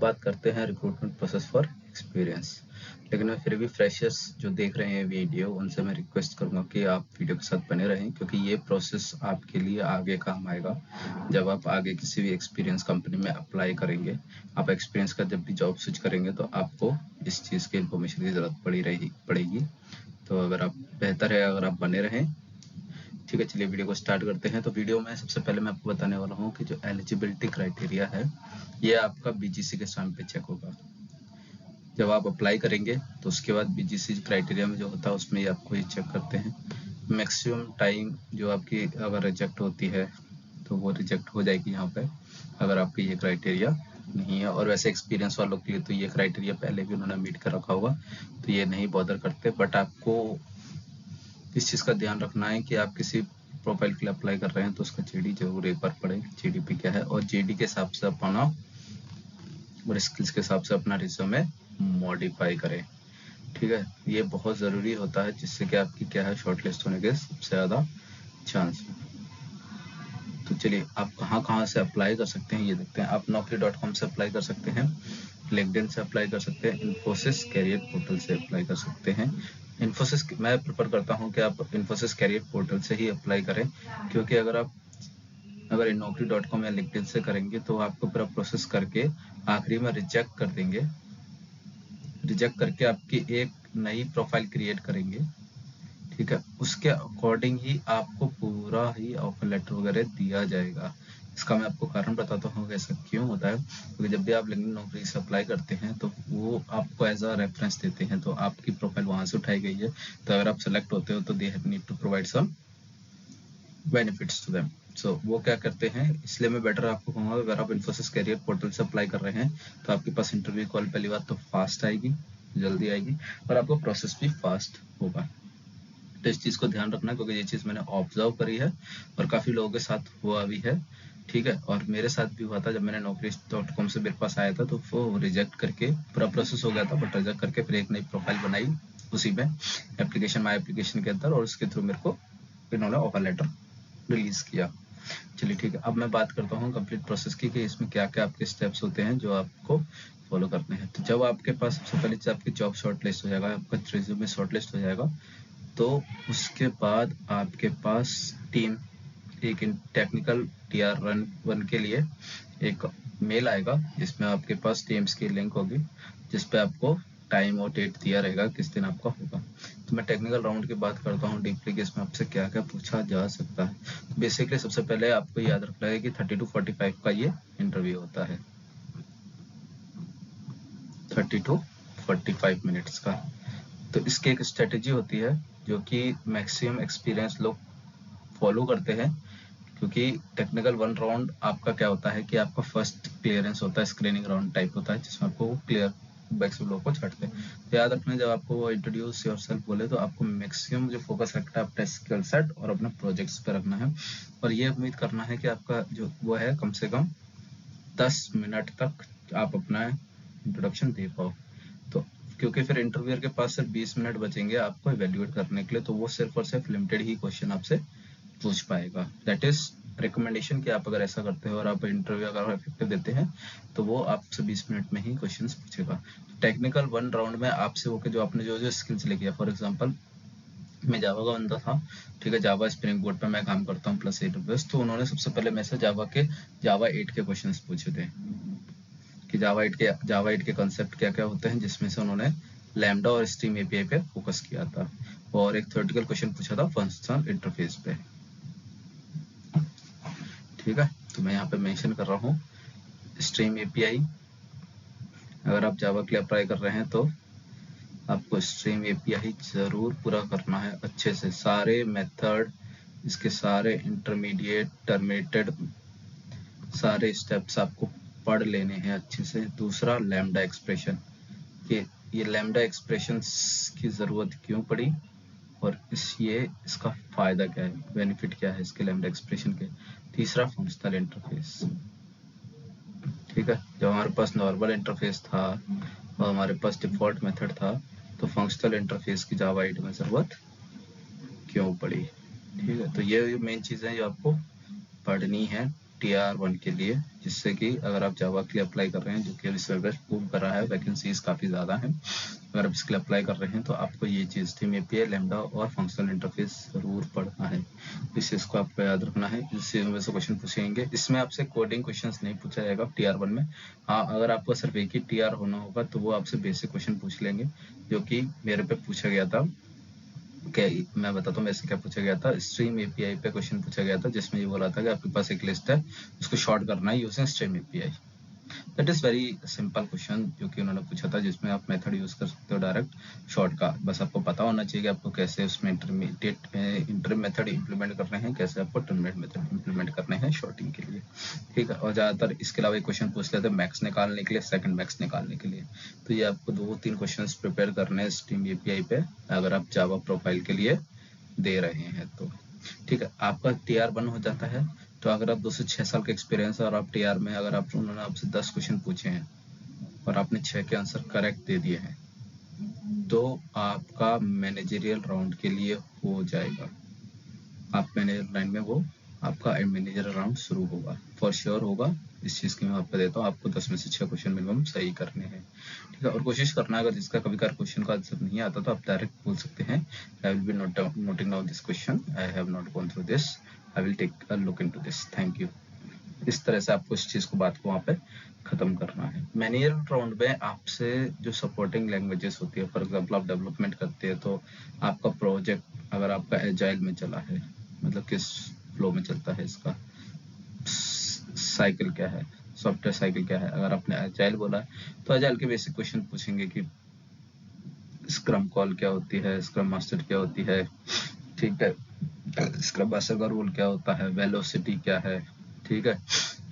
बात करते हैं रिक्रूटमेंट प्रोसेस फॉर एक्सपीरियंस। लेकिन मैं फिर भी फ्रेशर्स जो देख रहे हैं वीडियो, उनसे मैं रिक्वेस्ट करूंगा कि आप वीडियो के साथ बने रहें, क्योंकि ये प्रोसेस आपके लिए आगे काम आएगा जब आप आगे किसी भी एक्सपीरियंस कंपनी में अप्लाई करेंगे। आप एक्सपीरियंस का जब भी जॉब स्विच करेंगे तो आपको इस चीज़ की इन्फॉर्मेशन की ज़रूरत पड़ेगी। तो अगर आप बेहतर है अगर आप बने रहें। ठीक है, चलिए वीडियो को स्टार्ट करते हैं। तो वीडियो में सबसे पहले मैं आपको बताने वाला हूँ कि जो एलिजिबिलिटी क्राइटेरिया है ये आपका बीजीसी के साइन पे चेक होगा। जब आप अप्लाई करेंगे तो उसके बाद बीजीसी क्राइटेरिया में जो होता है उसमें आपको ये चेक करते हैं। मैक्सिमम टाइम जो आपकी अगर रिजेक्ट होती है तो वो रिजेक्ट हो जाएगी यहाँ पे, अगर आपके ये क्राइटेरिया नहीं है। और वैसे एक्सपीरियंस वालों के लिए तो ये क्राइटेरिया पहले भी उन्होंने मीट कर रखा होगा, तो ये नहीं बॉदर करते। बट आपको इस चीज़ का ध्यान रखना है कि आप किसी प्रोफाइल के लिए अप्लाई कर रहे हैं तो उसका जीडी जरूर एक बार पढ़े, जीडीपी क्या है, और जीडी के हिसाब से अपना और स्किल्स के हिसाब से अपना रिज्यूमे मॉडिफाई करें। ठीक है, ये बहुत ज़रूरी होता है, जिससे कि आपकी क्या है शॉर्टलिस्ट होने के सबसे ज़्यादा चांस। तो चलिए आप कहाँ से अप्लाई कर सकते हैं ये देखते हैं। आप naukri.com से अप्लाई कर सकते हैं, लिंक्डइन से अप्लाई कर सकते हैं, इन्फोसिस कैरियर पोर्टल से अप्लाई कर सकते हैं। इन्फोसिस मैं प्रेफर करता हूं कि आप इन्फोसिस कैरियर पोर्टल से ही अप्लाई करें, क्योंकि अगर naukri.com या लिंक्डइन से करेंगे तो आपको पूरा प्रोसेस करके आखिरी में रिजेक्ट कर देंगे। रिजेक्ट करके आपकी एक नई प्रोफाइल क्रिएट करेंगे। ठीक है, उसके अकॉर्डिंग ही आपको पूरा ही ऑफर लेटर वगैरह दिया जाएगा। इसका मैं आपको कारण बताता हूँ ऐसा क्यों होता है, क्योंकि जब भी आप लिंक्डइन नौकरी से अप्लाई करते हैं तो वो आपको एज अ रेफरेंस देते हैं, तो आपकी प्रोफाइल वहां से उठाई गई है। तो अगर आप सेलेक्ट होते हो तो they have need to provide some benefits to them. So वो क्या करते हैं, इसलिए मैं बेटर आपको कहूँगा अगर आप इन्फोसिस कैरियर पोर्टल से अप्लाई कर रहे हैं तो आपके पास इंटरव्यू कॉल पहली बात तो फास्ट आएगी, जल्दी आएगी, और आपका प्रोसेस भी फास्ट होगा। तो इस चीज़ को ध्यान रखना, क्योंकि ये चीज़ मैंने ऑब्जर्व करी है और काफ़ी लोगों के साथ हुआ भी है। ठीक है, और मेरे साथ भी हुआ था जब मैंने naukri.com से मेरे पास आया था तो वो रिजेक्ट करके पूरा प्रोसेस हो गया था, बट रिजेक्ट करके फिर एक नई प्रोफाइल बनाई उसी में माई एप्लीकेशन के अंदर, और उसके थ्रू मेरे को इन्होंने ऑफर लेटर रिलीज किया। चलिए ठीक है, अब मैं बात करता हूँ कंप्लीट प्रोसेस की कि इसमें क्या क्या आपके स्टेप्स होते हैं जो आपको फॉलो करने हैं। तो जब आपके पास सबसे पहले आपकी जॉब शॉर्टलिस्ट हो जाएगा, आपका रिज्यूमे शॉर्टलिस्ट हो जाएगा, तो उसके बाद आपके पास टीम एक टेक्निकल टीआर वन के लिए एक मेल आएगा, जिसमें आपके पास टीम्स की लिंक होगी, जिसपे आपको टाइम और डेट दिया रहेगा किस दिन आपका होगा। तो मैं टेक्निकल राउंड की बात करता हूँ डीपली कि इसमें आपसे क्या क्या पूछा जा सकता है। तो बेसिकली सबसे पहले आपको याद रखना है कि 30 to 45 का ये इंटरव्यू होता है, 30 to 45 मिनट्स का। तो इसकी एक स्ट्रेटेजी होती है जो कि मैक्सिमम एक्सपीरियंस लोग फॉलो करते हैं, क्योंकि टेक्निकल वन राउंड आपका क्या होता है कि आपका फर्स्ट क्लियरेंस होता है, स्क्रीनिंग राउंड टाइप होता है, जिसमें आपको क्लियर बैक से लोगों को छाटते हैं। तो याद रखना, जब आपको वो इंट्रोड्यूस योरसेल्फ बोले तो आपको मैक्सिमम जो फोकस रखना है अपना स्किल सेट और अपने प्रोजेक्ट्स पे रखना है, और ये उम्मीद करना है कि आपका जो वो है कम से कम 10 मिनट तक आप अपना इंट्रोडक्शन दे पाओ। तो क्योंकि फिर इंटरव्यूअर के पास सिर्फ 20 मिनट बचेंगे आपको इवेल्युएट करने के लिए, तो वो सिर्फ और सिर्फ लिमिटेड ही क्वेश्चन आपसे पूछ पाएगा। दैट इज रिकमेंडेशन कि आप अगर ऐसा करते हो और आप इंटरव्यू अगर इफेक्टिव देते हैं तो वो आपसे 20 मिनट में ही क्वेश्चंस पूछेगा। टेक्निकल वन राउंड में आपसे वो जो आपने जो स्किल्स लेके, फॉर एग्जांपल मैं जावा का बंदा था, ठीक है, जावा स्प्रिंग बोर्ड पे मैं काम करता हूँ प्लस AWS, तो उन्होंने सबसे पहले मेरे से जावा 8 के क्वेश्चंस पूछे थे कि जावा 8 के कॉन्सेप्ट क्या क्या होते हैं, जिसमें से उन्होंने लैम्डा और स्ट्रीम एपीआई पे फोकस किया था, और एक थ्योरेटिकल क्वेश्चन पूछा था फंक्शनल इंटरफेस पे। ठीक है, तो मैं यहाँ पे मेंशन कर रहा हूँ स्ट्रीम एपीआई। अगर आप जावा के लिए अप्लाई कर रहे हैं तो आपको स्ट्रीम एपीआई जरूर पूरा करना है अच्छे से, सारे मेथड, इसके सारे इंटरमीडिएट टर्मिनेटेड सारे स्टेप्स आपको पढ़ लेने हैं अच्छे से। दूसरा लैम्डा एक्सप्रेशन, ये लैम्डा एक्सप्रेशन की जरूरत क्यों पड़ी और इसका फायदा क्या है, बेनिफिट क्या है इसके लैम्डा एक्सप्रेशन के। तीसरा फंक्शनल इंटरफेस। ठीक है, जब हमारे पास नॉर्मल इंटरफेस था और हमारे पास डिफॉल्ट मेथड था, तो फंक्शनल इंटरफेस की जावा 8 में जरूरत क्यों पड़ी। ठीक है, तो ये मेन चीजें जो आपको पढ़नी है TR1 के लिए, जिससे कि अगर आप जावा के लिए अप्लाई कर रहे हैं, जो कि अभी सर्विस बूम कर रहा है, वैकेंसीज काफ़ी ज़्यादा हैं, अगर आप इसके लिए अप्लाई कर रहे हैं तो आपको ये चीज़ स्ट्रीम एपीआई, लैम्डा और फंक्शनल इंटरफेस जरूर पढ़ना है। इस चीज़ को आपको याद रखना है। इससे में से क्वेश्चन पूछेंगे, इसमें आपसे कोडिंग क्वेश्चंस नहीं पूछा जाएगा TR1 में। हाँ, अगर आपको सिर्फ एक ही TR होना होगा तो वो आपसे बेसिक क्वेश्चन पूछ लेंगे, जो कि मेरे पे पूछा गया था। क्या मैं बताता हूँ मेरे से क्या पूछा गया था। स्ट्रीम एपीआई पे क्वेश्चन पूछा गया था, जिसमें ये बोला था कि आपके पास एक लिस्ट है, उसको शॉर्ट करना है using stream API. That is very simple question जो कि उन्होंने पूछा था, जिसमें आप मेथड यूज कर सकते हो डायरेक्ट शॉर्ट का। बस आपको पता होना चाहिए कि आपको कैसे उसमें इंटरमीडिएट इंटर मेथड इंप्लीमेंट करने हैं, कैसे आपको टर्मिनेट मेथड इंप्लीमेंट करने हैं शॉर्टिंग के लिए, ठीक है। और ज़्यादातर इसके अलावा एक क्वेश्चन पूछ लेते हैं मैक्स निकालने के लिए, सेकंड मैक्स निकालने के लिए। तो ये आपको 2-3 क्वेश्चन प्रिपेयर करने हैं स्ट्रीम एपीआई पे, अगर आप जावा प्रोफाइल के लिए दे रहे हैं तो, ठीक है। आपका TR1 हो जाता है, तो अगर आप 2 से 6 साल का एक्सपीरियंस है और आप TR में अगर आप उन्होंने आपसे 10 क्वेश्चन पूछे हैं और आपने 6 के आंसर करेक्ट दे दिए हैं, तो आपका मैनेजरियल राउंड के लिए हो जाएगा। आप मैनेजर लाइन में वो आपका मैनेजरियल राउंड शुरू होगा, फॉर श्योर होगा। इस चीज़ की मैं आपको देता हूँ, आपको 10 में से 6 क्वेश्चन मिनिमम सही करने हैं, ठीक है। और कोशिश करना, अगर जिसका कभी कार क्वेश्चन का आंसर नहीं आता तो आप डायरेक्ट बोल सकते हैं, I will be noting down this question, I have not gone through this, I will take a look into this, thank you. इस तरह से आपको इस चीज़ को बात को वहाँ पे खत्म करना है। मैनेजर राउंड में आपसे जो सपोर्टिंग लैंग्वेजेस होती है, फॉर एग्जांपल आप डेवलपमेंट करते हैं तो आपका प्रोजेक्ट अगर आपका एजाइल में चला है, मतलब किस फ्लो में चलता है, इसका साइकिल क्या है, सॉफ्टवेयर साइकिल क्या है। अगर आपने एजाइल बोला है तो एजाइल के बेसिक क्वेश्चन पूछेंगे कि स्क्रम कॉल क्या होती है, स्क्रम मास्टर क्या होती है, ठीक है, स्क्रम मास्टर का रोल क्या होता है, वेलोसिटी क्या है, ठीक है,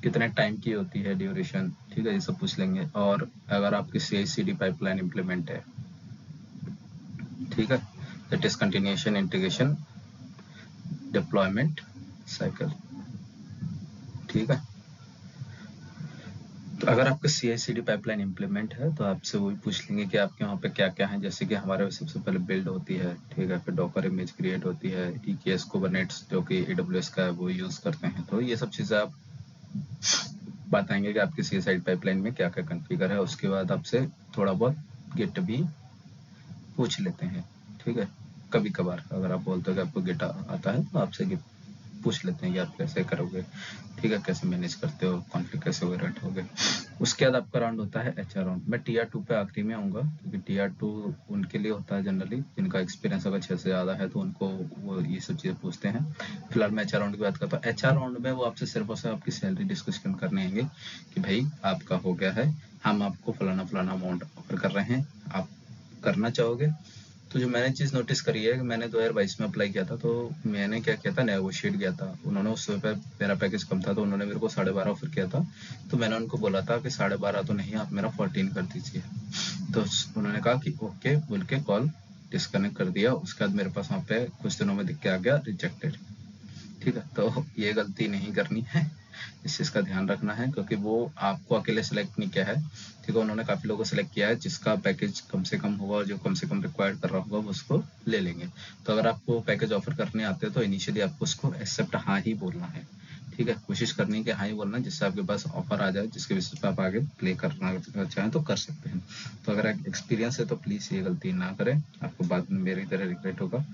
कितने टाइम की होती है ड्यूरेशन, ठीक है, ये सब पूछ लेंगे। और अगर आपकी CI/CD पाइपलाइन इंप्लीमेंट है, ठीक है, that is continuation integration deployment cycle, ठीक है। तो अगर आपका CI/CD पाइपलाइन इंप्लीमेंट है तो आपसे वही पूछ लेंगे कि आपके वहाँ पे क्या क्या है, जैसे कि हमारे सबसे पहले बिल्ड होती है, ठीक है, फिर डॉकर इमेज क्रिएट होती है, EKS कुबरनेट्स जो कि AWS का है वो यूज करते हैं। तो ये सब चीज़ें आप बताएंगे कि आपकी CI/CD पाइपलाइन में क्या क्या कॉन्फ़िगर है। उसके बाद आपसे थोड़ा बहुत गिट भी पूछ लेते हैं, ठीक है। कभी कभार अगर आप बोलते हो कि आपको गिट आता है तो आपसे गिट पूछ लेते हैं कि आप कैसे करोगे, ठीक है, कैसे मैनेज करते हो, कॉन्फ्लिक्ट कैसे ओवरराइट होगे। उसके बाद आपका राउंड होता है HR राउंड। मैं TR2 पे आखिरी में आऊँगा, क्योंकि TR2 उनके लिए होता है जनरली जिनका एक्सपीरियंस अगर 6 से ज़्यादा है, तो उनको वो ये सब चीज़ें पूछते हैं। फिलहाल मैं HR राउंड की बात करता हूँ। HR राउंड में वो आपसे सिर्फ और सिर्फ आपकी सैलरी डिस्कशन करने आएंगे कि भाई आपका हो गया है, हम आपको फलाना फलाना अमाउंट ऑफर कर रहे हैं, आप करना चाहोगे। तो जो मैंने चीज़ नोटिस करी है कि मैंने 2022 में अप्लाई किया था, तो मैंने क्या किया था, नेगोशिएट किया था। उन्होंने उस समय पे मेरा पैकेज कम था, तो उन्होंने मेरे को 12.5 ऑफर किया था। तो मैंने उनको बोला था कि 12.5 तो नहीं, आप मेरा 14 कर दीजिए। तो उन्होंने कहा कि ओके बोल के कॉल डिस्कनेक्ट कर दिया। उसके बाद मेरे पास वहाँ पे कुछ दिनों में दिख के आ गया रिजेक्टेड, ठीक है। तो ये गलती नहीं करनी है, इस चीज़ का ध्यान रखना है, क्योंकि वो आपको अकेले सेलेक्ट नहीं किया है, ठीक है। उन्होंने काफ़ी लोगों को सेलेक्ट किया है, जिसका पैकेज कम से कम होगा, जो कम से कम रिक्वायर्ड कर रहा होगा वो उसको ले लेंगे। तो अगर आपको पैकेज ऑफर करने आते हैं तो इनिशियली आपको उसको एक्सेप्ट हाँ ही बोलना है, ठीक है। कोशिश करनी है कि हाँ ही बोलना, जिससे आपके पास ऑफर आ जाए, जिसके बेसिस पे आप आगे प्ले करना चाहें तो कर सकते हैं। तो अगर एक्सपीरियंस है तो प्लीज़ ये गलती ना करें, आपको बाद में मेरी तरह रिग्रेट होगा,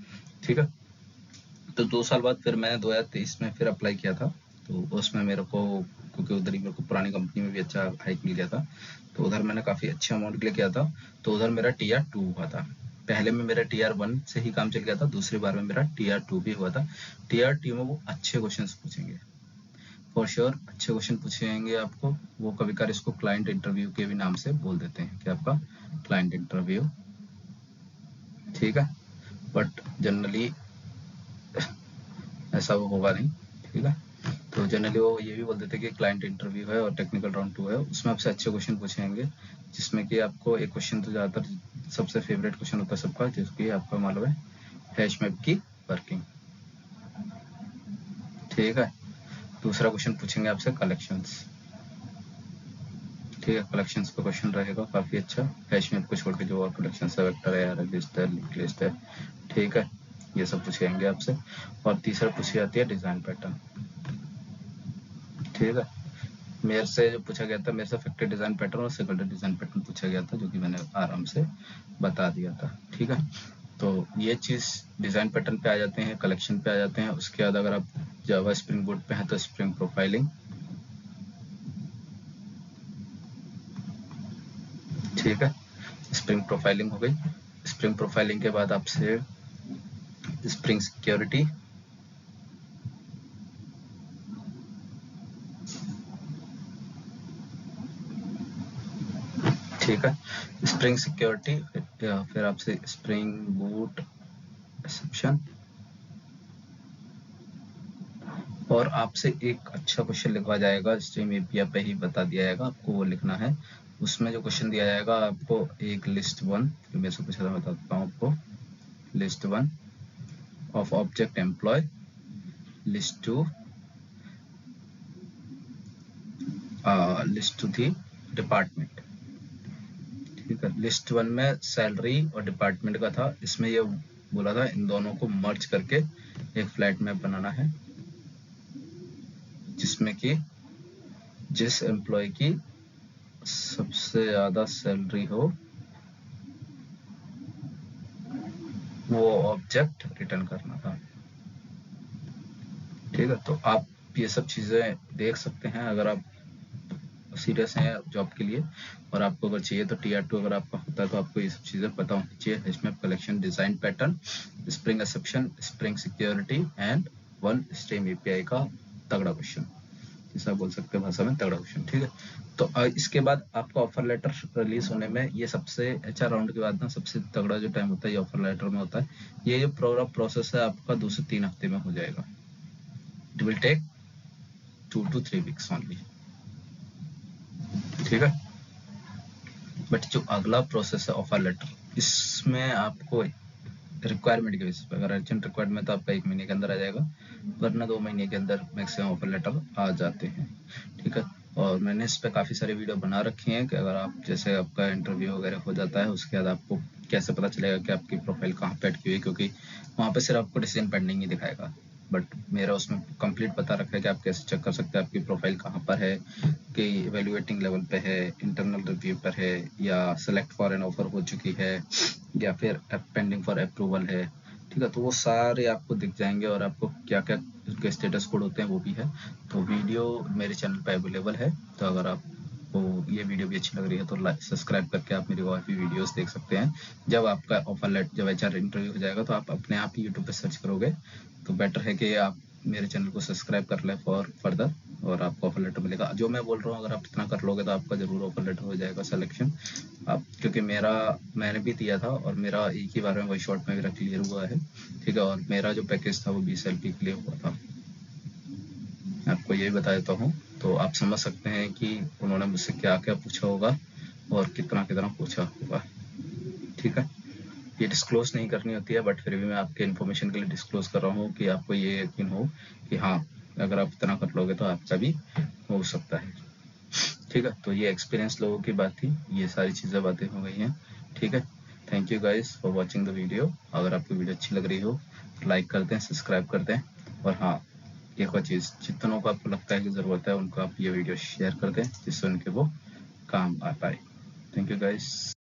ठीक है। तो 2 साल बाद फिर मैंने 2023 में फिर अप्लाई किया था। तो उसमें मेरे को, क्योंकि उधर ही मेरे को पुरानी कंपनी में भी अच्छा हाइक मिल गया था, तो उधर मैंने काफ़ी अच्छे अमाउंट के लिए किया था। तो उधर मेरा TR2 हुआ था। पहले में मेरा TR1 से ही काम चल गया था, दूसरी बार में मेरा TR2 भी हुआ था। TR2 में वो अच्छे क्वेश्चन पूछेंगे, फॉर श्योर अच्छे क्वेश्चन पूछेंगे आपको। वो कभी कभार इसको क्लाइंट इंटरव्यू के भी नाम से बोल देते हैं कि आपका क्लाइंट इंटरव्यू, ठीक है। बट जनरली ऐसा वो होगा नहीं, ठीक है। तो जनरली वो ये भी बोल देते हैं कि क्लाइंट इंटरव्यू है और टेक्निकल राउंड 2 है, उसमें आपसे अच्छे क्वेश्चन पूछेंगे, जिसमें कि आपको एक क्वेश्चन तो ज़्यादातर सबसे फेवरेट क्वेश्चन होता है सबका, जिसकी आपका मालूम है हैश मैप की वर्किंग, ठीक है। दूसरा क्वेश्चन पूछेंगे आपसे कलेक्शंस, ठीक है। कलेक्शंस का क्वेश्चन रहेगा काफ़ी अच्छा, हैश मैप को छोड़ के जो और कलेक्शन है, वेक्टर है, अरे लिस्ट है, लिंक लिस्ट है, ठीक है, ये सब पूछेंगे आपसे। और तीसरा पूछी जाती है डिज़ाइन पैटर्न, ठीक है। मेरे से जो पूछा गया था, मेरे से फैक्ट्री डिजाइन पैटर्न और सेकेंडरी डिजाइन पैटर्न पूछा गया था, जो कि मैंने आराम से बता दिया था। ठीक है, तो ये चीज डिजाइन पैटर्न पे आ जाते हैं, कलेक्शन पे आ जाते हैं। उसके बाद अगर आप जावा स्प्रिंग बूट पे हैं तो स्प्रिंग प्रोफाइलिंग। ठीक है, स्प्रिंग प्रोफाइलिंग हो गई। स्प्रिंग प्रोफाइलिंग के बाद आपसे स्प्रिंग सिक्योरिटी, ठीक है, स्प्रिंग सिक्योरिटी, फिर आपसे स्प्रिंग बूट एक्सेप्शन, और आपसे एक अच्छा क्वेश्चन लिखवा जाएगा, स्ट्रीम एपीआई पे ही बता दिया जाएगा, आपको वो लिखना है। उसमें जो क्वेश्चन दिया जाएगा आपको, एक लिस्ट वन, जो मेरे से पूछा था बता देता हूँ आपको। List one of object employ, list two list two the department. ठीक है, लिस्ट वन में सैलरी और डिपार्टमेंट का था, इसमें ये बोला था इन दोनों को मर्ज करके एक फ्लैट मैप बनाना है, जिसमें कि जिस एम्प्लॉय की सबसे ज्यादा सैलरी हो वो ऑब्जेक्ट रिटर्न करना था। ठीक है, तो आप ये सब चीजें देख सकते हैं अगर आप सीरियस हैं जॉब के लिए, और आपको अगर चाहिए तो TR2 अगर आपका होता है तो आपको ये सब चीजें पता होनी चाहिए। HMAP collection, design pattern, spring exception, spring security and one stream API का तगड़ा क्वेश्चन, जिसे बोल सकते हैं भाषा में तगड़ा क्वेश्चन। ठीक है, तो इसके बाद आपका ऑफर लेटर रिलीज होने में, ये सबसे HR राउंड के बाद ना सबसे तगड़ा जो टाइम होता है ये ऑफर लेटर में होता है। ये जो पूरा प्रोसेस है आपका 2 से 3 हफ्ते में हो जाएगा। It will take 2 to 3 weeks only. ठीक है, बट जो अगला प्रोसेस है ऑफर लेटर, इसमें आपको रिक्वायरमेंट के बेसिस पे, अगर अर्जेंट रिक्वायरमेंट तो आपका 1 महीने के अंदर आ जाएगा, वरना 2 महीने के अंदर मैक्सिमम ऑफर लेटर आ जाते हैं। ठीक है, और मैंने इस पे काफी सारे वीडियो बना रखे हैं कि अगर आप जैसे आपका इंटरव्यू वगैरह हो जाता है, उसके बाद आपको कैसे पता चलेगा कि आपकी प्रोफाइल कहाँ पे अटकी हुई, क्योंकि वहाँ पे सिर्फ आपको डिसीजन पेंडिंग ही दिखाएगा, बट मेरा उसमें कंप्लीट बता रखा है कि आप कैसे चेक कर सकते हैं आपकी प्रोफाइल कहाँ पर है, कि इवेल्युएटिंग लेवल पे है, इंटरनल रिव्यू पर है, या सेलेक्ट फॉर एन ऑफर हो चुकी है, या फिर पेंडिंग फॉर अप्रूवल है। ठीक है, तो वो सारे आपको दिख जाएंगे, और आपको क्या क्या उनके स्टेटस कोड होते हैं वो भी है। तो वीडियो मेरे चैनल पे अवेलेबल है, तो अगर आपको ये वीडियो भी अच्छी लग रही है तो लाइक सब्सक्राइब करके आप मेरी और भी वीडियोस देख सकते हैं। जब आपका ऑफर लेटर, जब HR इंटरव्यू हो जाएगा तो आप अपने आप ही यूट्यूब पे सर्च करोगे, तो बेटर है कि आप मेरे चैनल को सब्सक्राइब कर लें फॉर फर्दर, और आपको ऑफर लेटर मिलेगा। जो मैं बोल रहा हूँ अगर आप इतना कर लोगे तो आपका जरूर ऑफर लेटर हो जाएगा सिलेक्शन। आप, क्योंकि मैंने भी दिया था और मेरा एक ही बार में वही शॉर्ट में मेरा क्लियर हुआ है। ठीक है, और मेरा जो पैकेज था वो 20 LP के लिए हुआ था, आपको यही बता देता हूँ। तो आप समझ सकते हैं कि उन्होंने मुझसे क्या क्या पूछा होगा और कितना कितना पूछा होगा। ठीक है, ये डिस्क्लोज नहीं करनी होती है, बट फिर भी मैं आपके इन्फॉर्मेशन के लिए डिस्क्लोज कर रहा हूँ कि आपको ये यकीन हो कि हाँ, अगर आप इतना कर लोगे तो आपका भी हो सकता है। ठीक है, तो ये एक्सपीरियंस लोगों की बात थी, ये सारी चीज़ें बातें हो गई हैं। ठीक है, thank you guys for watching the video. अगर आपको वीडियो अच्छी लग रही हो तो लाइक कर दें, सब्सक्राइब कर दें, और हाँ, एक और चीज़, जितनों को आपको लगता है कि ज़रूरत है उनको आप ये वीडियो शेयर कर दें, जिससे उनके वो काम आ पाए। Thank you guys.